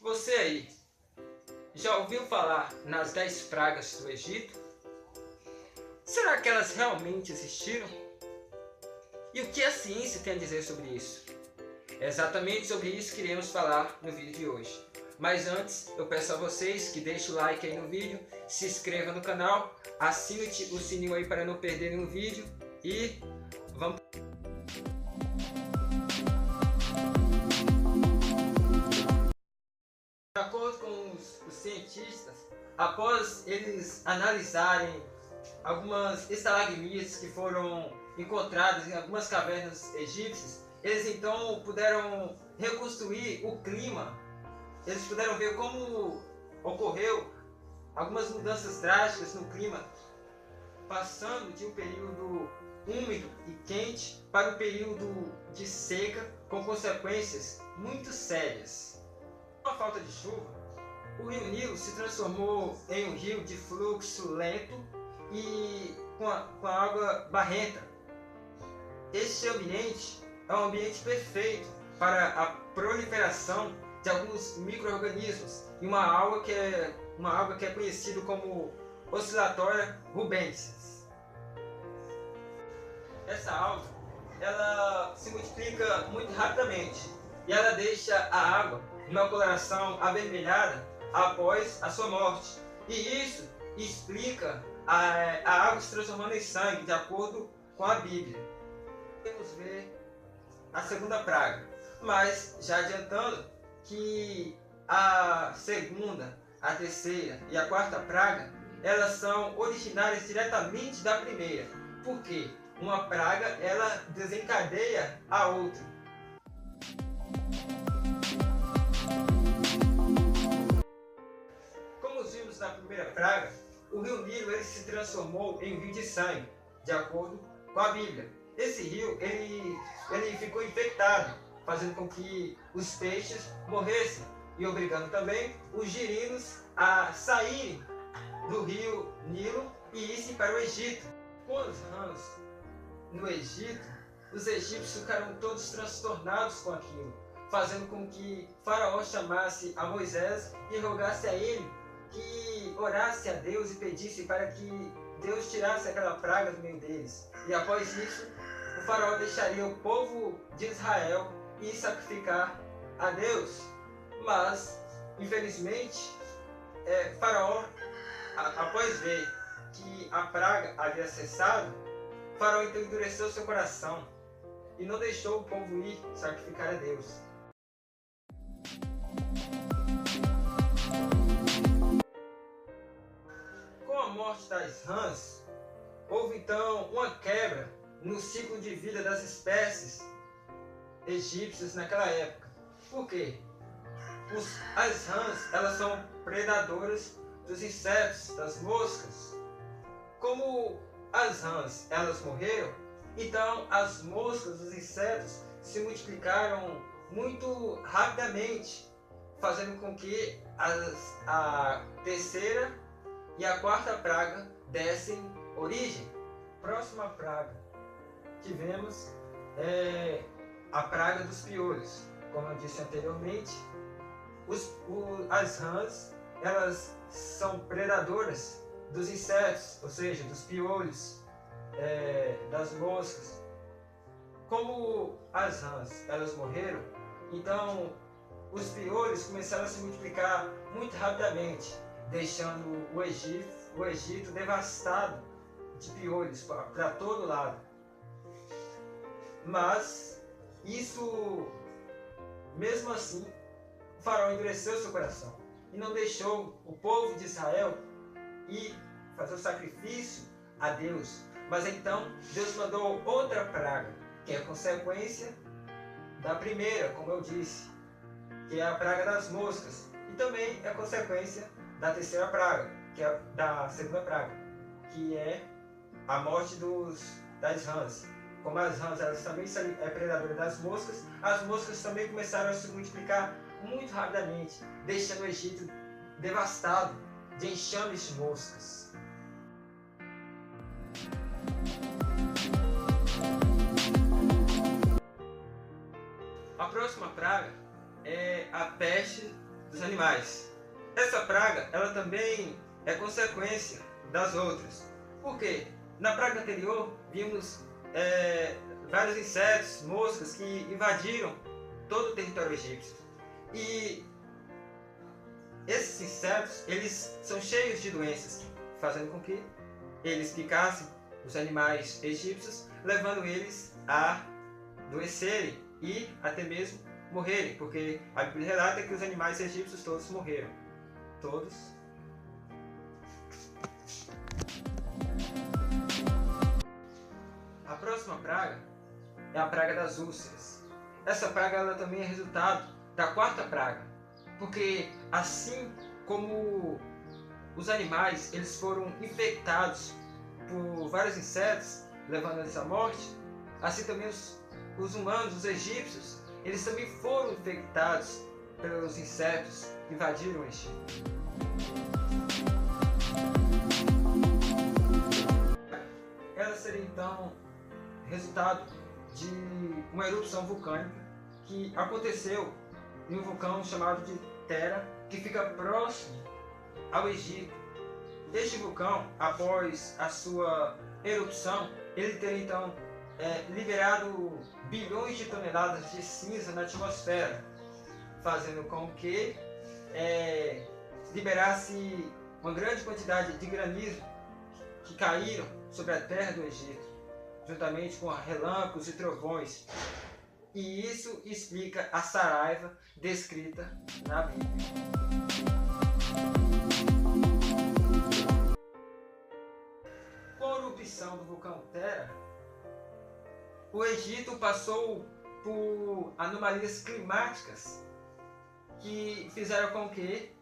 Você aí, já ouviu falar nas 10 pragas do Egito? Será que elas realmente existiram? E o que a ciência tem a dizer sobre isso? É exatamente sobre isso que iremos falar no vídeo de hoje. Mas antes, eu peço a vocês que deixem o like aí no vídeo, se inscreva no canal, assine o sininho aí para não perder nenhum vídeo e vamos... De acordo com os cientistas, após eles analisarem algumas estalagmites que foram encontradas em algumas cavernas egípcias, eles então puderam reconstruir o clima. Eles puderam ver como ocorreu algumas mudanças drásticas no clima, passando de um período úmido e quente para um período de seca, com consequências muito sérias. Com a falta de chuva, o rio Nilo se transformou em um rio de fluxo lento e com a água barrenta. Este ambiente é um ambiente perfeito para a proliferação de alguns micro-organismos e uma alga que é conhecida como Oscillaria rubensis. Essa alga ela se multiplica muito rapidamente e ela deixa a água numa coloração avermelhada após a sua morte. E isso explica a água se transformando em sangue, de acordo com a Bíblia. Vamos ver a segunda praga, mas já adiantando que a segunda, a terceira e a quarta praga, elas são originárias diretamente da primeira, porque uma praga ela desencadeia a outra. Como vimos na primeira praga, o rio Nilo ele se transformou em um rio de sangue, de acordo com a Bíblia. Esse rio ele ficou infectado, fazendo com que os peixes morressem e obrigando também os girinos a saírem do rio Nilo e irem para o Egito. Com os rãs no Egito, os egípcios ficaram todos transtornados com aquilo, fazendo com que Faraó chamasse a Moisés e rogasse a ele que orasse a Deus e pedisse para que Deus tirasse aquela praga do meio deles. E após isso, o Faraó deixaria o povo de Israel ir sacrificar a Deus. Mas, infelizmente, Faraó, após ver que a praga havia cessado, Faraó então endureceu seu coração e não deixou o povo ir sacrificar a Deus. Com a morte das rãs, houve então uma quebra no ciclo de vida das espécies egípcias naquela época. Por quê? As rãs elas são predadoras dos insetos, das moscas. Como as rãs elas morreram, então as moscas, os insetos se multiplicaram muito rapidamente, fazendo com que a terceira e a quarta praga dessem origem. Próxima praga que vemos é a praga dos piolhos. Como eu disse anteriormente, as rãs elas são predadoras dos insetos, ou seja, dos piolhos, das moscas. Como as rãs elas morreram, então os piolhos começaram a se multiplicar muito rapidamente, deixando o Egito devastado de piolhos para todo lado. Mas isso, mesmo assim, o Faraó endureceu seu coração e não deixou o povo de Israel ir fazer o sacrifício a Deus. Mas então Deus mandou outra praga, que é a consequência da primeira, como eu disse, que é a praga das moscas, e também é a consequência da terceira praga, que é da segunda praga, que é a morte das rãs. Como as rãs elas também são predadoras das moscas, as moscas também começaram a se multiplicar muito rapidamente, deixando o Egito devastado de enxames de moscas. A próxima praga é a peste dos animais. Essa praga, ela também é consequência das outras. Por quê? Na praga anterior, vimos vários insetos, moscas que invadiram todo o território egípcio. E esses insetos, eles são cheios de doenças, fazendo com que eles picassem os animais egípcios, levando eles a adoecerem e até mesmo morrerem, porque a Bíblia relata que os animais egípcios todos morreram. Todos. A próxima praga é a praga das úlceras. Essa praga ela também é resultado da quarta praga, porque assim como os animais eles foram infectados por vários insetos, levando eles à morte, assim também os humanos, os egípcios, eles também foram infectados pelos insetos que invadiram o Egito. Ela seria então resultado de uma erupção vulcânica que aconteceu em um vulcão chamado de Tera, que fica próximo ao Egito. Este vulcão, após a sua erupção, ele teria então liberado bilhões de toneladas de cinza na atmosfera, fazendo com que liberasse uma grande quantidade de granizo que caíram sobre a terra do Egito, juntamente com relâmpagos e trovões. E isso explica a saraiva descrita na Bíblia. Com a erupção do vulcão Tera, o Egito passou por anomalias climáticas que fizeram com que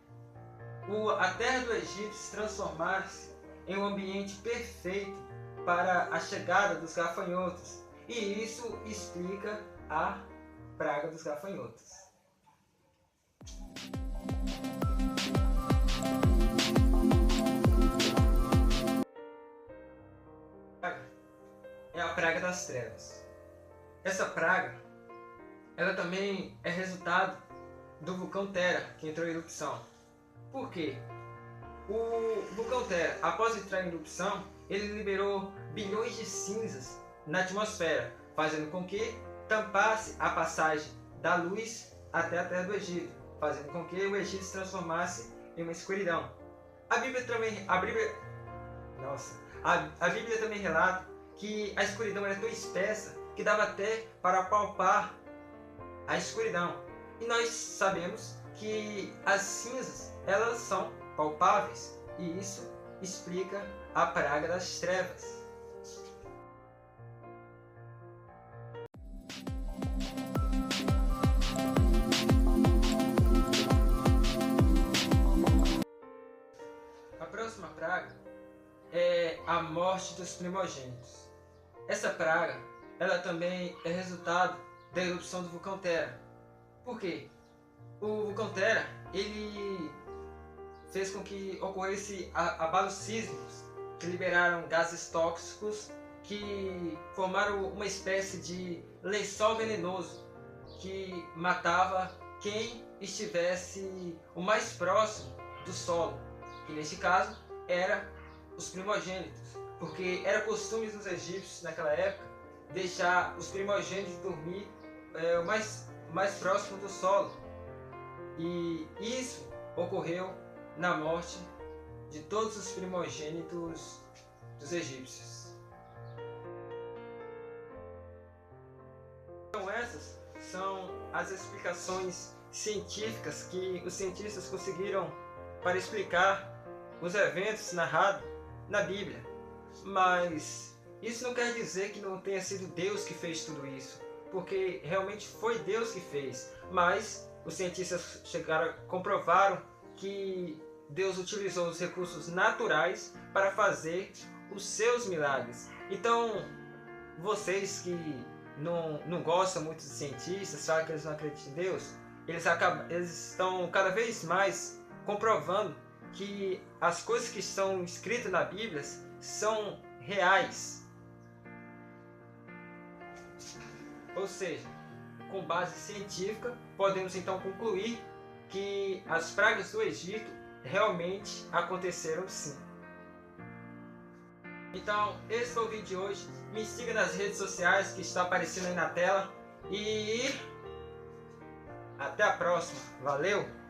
a terra do Egito se transformasse em um ambiente perfeito para a chegada dos gafanhotos. E isso explica a praga dos gafanhotos. É a praga das trevas. Essa praga, ela também é resultado do vulcão Tera, que entrou em erupção. Por quê? O vulcão Tera, após entrar em erupção, ele liberou bilhões de cinzas na atmosfera, fazendo com que tampasse a passagem da luz até a terra do Egito, fazendo com que o Egito se transformasse em uma escuridão. A Bíblia também relata que a escuridão era tão espessa que dava até para palpar a escuridão. E nós sabemos que as cinzas, elas são palpáveis, e isso explica a praga das trevas. A próxima praga é a morte dos primogênitos. Essa praga, ela também é resultado da erupção do vulcão Tera. Por quê? O vulcão Tera, ele fez com que ocorresse abalos sísmicos que liberaram gases tóxicos que formaram uma espécie de lençol venenoso que matava quem estivesse o mais próximo do solo, que neste caso era os primogênitos, porque era costume dos egípcios naquela época deixar os primogênitos dormir o mais próximo do solo, e isso ocorreu na morte de todos os primogênitos dos egípcios. Então essas são as explicações científicas que os cientistas conseguiram para explicar os eventos narrados na Bíblia. Mas isso não quer dizer que não tenha sido Deus que fez tudo isso, porque realmente foi Deus que fez, mas os cientistas comprovaram que Deus utilizou os recursos naturais para fazer os seus milagres. Então, vocês que não gostam muito de cientistas, sabem que eles não acreditam em Deus, eles estão cada vez mais comprovando que as coisas que estão escritas na Bíblia são reais. Ou seja, com base científica, podemos então concluir que as pragas do Egito realmente aconteceram sim. Então, esse foi o vídeo de hoje. Me siga nas redes sociais que está aparecendo aí na tela. E até a próxima. Valeu!